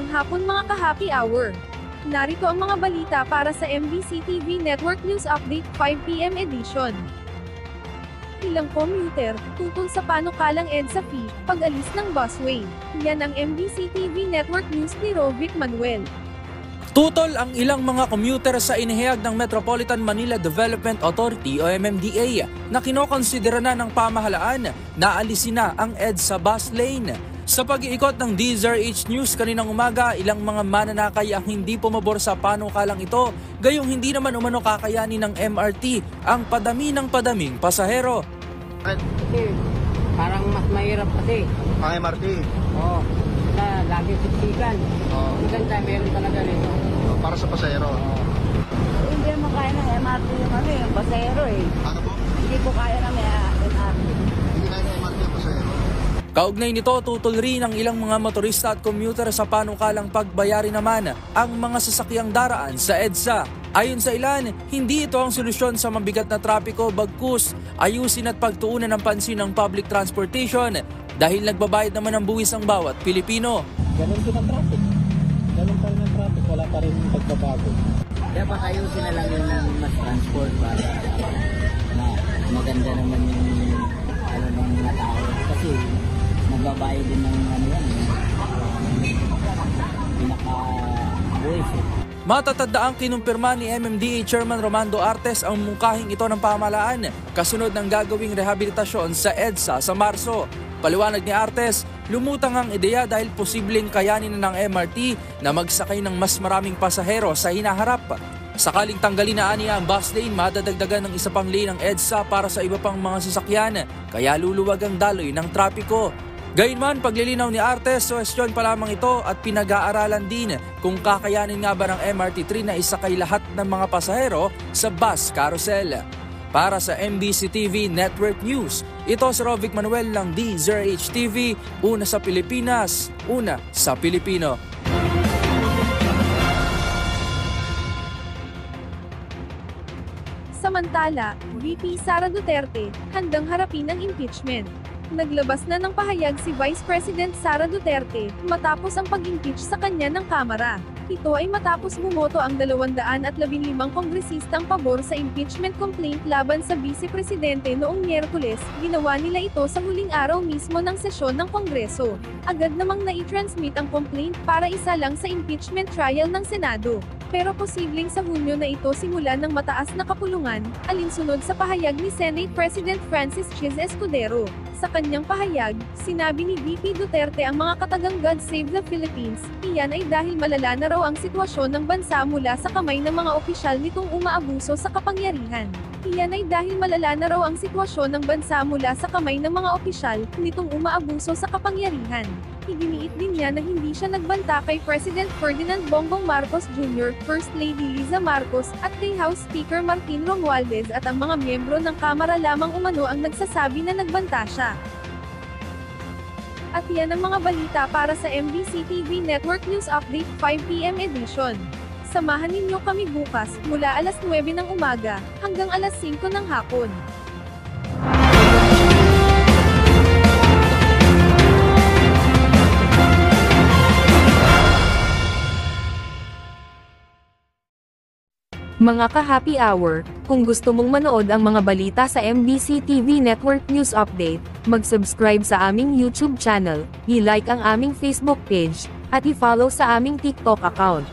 Magandang hapon mga ka-happy hour. Narito ang mga balita para sa MBC TV Network News Update 5 PM edition. Ilang commuter, tutol sa panukalang EDSA fee, pag-alis ng busway. Yan ang MBC TV Network News ni Rovic Manuel. Tutol ang ilang mga commuter sa inihayag ng Metropolitan Manila Development Authority o MMDA na kinokonsidera na ng pamahalaan na alisin na ang EDSA bus lane. Sa pag-iikot ng DZRH News kaninang umaga, ilang mga mananakay ang hindi pumabor sa panukalang ito, gayong hindi naman umano kakayanin ng MRT ang padami ng padaming pasahero. Kasi parang mas mahirap kasi. Ang MRT? Oo. Lagi siksikan. Maganda, meron talaga rin. Para sa pasahero? Hindi mo kaya ng MRT yung pasahero eh. Ano po? Hindi ko kaya ng MRT. Hindi kaya ng MRT yung pasahero? Kaugnay nito, tutol rin ang ilang mga motorista at commuter sa panukalang pagbayari naman ang mga sasakyang daraan sa EDSA. Ayon sa ilan, hindi ito ang solusyon sa mabigat na trapiko, bagkus ayusin at pagtuunan ng pansin ng public transportation dahil nagbabayad naman ng buwis ang bawat Pilipino. Ganun din ang traffic. Ganun pa rin ang traffic, wala pa rin pagbabago. Dapat ayusin na lang yun ng mas transport para maganda naman yung ng mga tao. Kasi magbabayad din ng pinaka-buwis. Matatanda ang kinumpirma ni MMDA Chairman Romando Artes ang mungkahing ito ng pamahalaan kasunod ng gagawing rehabilitasyon sa EDSA sa Marso. Paliwanag ni Artes, lumutang ang ideya dahil posibleng kayanin na ng MRT na magsakay ng mas maraming pasahero sa hinaharap. Sakaling tanggalin na aniya ang bus lane, madadagdagan ng isa pang lane ng EDSA para sa iba pang mga sasakyan, kaya luluwag ang daloy ng trapiko. Gayunman, paglilinaw ni Artes, suwestyon pa lamang ito at pinag-aaralan din kung kakayanin nga ba ng MRT3 na isakay lahat ng mga pasahero sa bus carousel. Para sa MBC TV Network News, ito si Rovic Manuel ng DZRH TV, una sa Pilipinas, una sa Pilipino. Samantala, VP Sara Duterte, handang harapin ang impeachment. Naglabas na ng pahayag si Vice President Sara Duterte matapos ang pag-impeach sa kanya ng Kamara. Ito ay matapos bumoto ang 215 kongresistang pabor sa impeachment complaint laban sa Vice Presidente noong Miyerkules. Ginawa nila ito sa huling araw mismo ng sesyon ng Kongreso. Agad namang nai-transmit ang complaint para isa lang sa impeachment trial ng Senado. Pero posibleng sa Hunyo na ito simula ng mataas na kapulungan, alinsunod sa pahayag ni Senate President Francis Chiz Escudero. Sa kanyang pahayag, sinabi ni VP Duterte ang mga katagang God Save the Philippines, iyan ay dahil malala na raw ang sitwasyon ng bansa mula sa kamay ng mga opisyal nitong umaabuso sa kapangyarihan. Iyan ay dahil malala na raw ang sitwasyon ng bansa mula sa kamay ng mga opisyal nitong umaabuso sa kapangyarihan. Iginiit din niya na hindi siya nagbanta kay President Ferdinand Bongbong Marcos Jr., First Lady Liza Marcos, at kay House Speaker Martin Romualdez at ang mga miyembro ng Kamara lamang umano ang nagsasabi na nagbanta siya. At yan ang mga balita para sa MBC TV Network News Update 5 PM edition. Samahan ninyo kami bukas, mula alas 9 ng umaga, hanggang alas 5 ng hapon. Mga ka-happy hour, kung gusto mong manood ang mga balita sa MBC TV Network News Update, mag-subscribe sa aming YouTube channel, i-like ang aming Facebook page, at i-follow sa aming TikTok account.